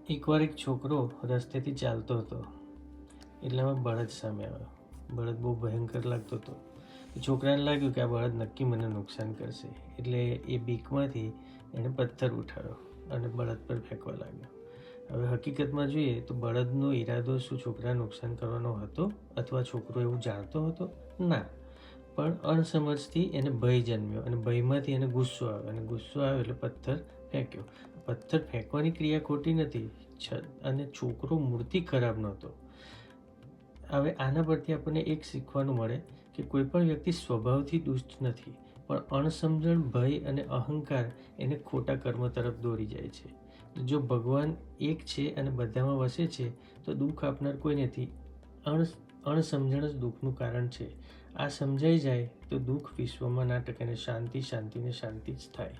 એકવાર એક છોકરો રસ્તેથી ચાલતો હતો, એટલામાં બળદ સામે આવ્યો. બળદ બહુ ભયંકર લાગતો હતો. છોકરાને લાગ્યું કે આ બળદ નક્કી મને નુકસાન કરશે, એટલે એ બીકમાંથી એણે પથ્થર ઉઠાવ્યો અને બળદ પર ફેંકવા લાગ્યો. હવે હકીકતમાં જોઈએ તો બળદનો ઈરાદો શું છોકરાને નુકસાન કરવાનો હતો અથવા છોકરો એવું જાણતો હતો? ના, પણ અણસમજથી એને ભય જન્મ્યો અને ભયમાંથી એને ગુસ્સો આવ્યો અને ગુસ્સો આવ્યો એટલે પથ્થર ફેંક્યો. પથ્થર ફેંકવાની ક્રિયા ખોટી નથી અને છોકરો મૂર્તિ ખરાબ નહોતો. હવે આના પરથી આપણને એક શીખવાનું મળે કે કોઈ પણ વ્યક્તિ સ્વભાવથી દુષ્ટ નથી, પણ અણસમજણ, ભય અને અહંકાર એને ખોટા કર્મ તરફ દોરી જાય છે. જો ભગવાન એક છે અને બધામાં વસે છે તો દુઃખ આપનાર કોઈ નથી. અણસમજણ જ દુઃખનું કારણ છે. આ સમજાઈ જાય તો દુઃખ વિશ્વમાં ના ટકે અને શાંતિ શાંતિને શાંતિ જ થાય.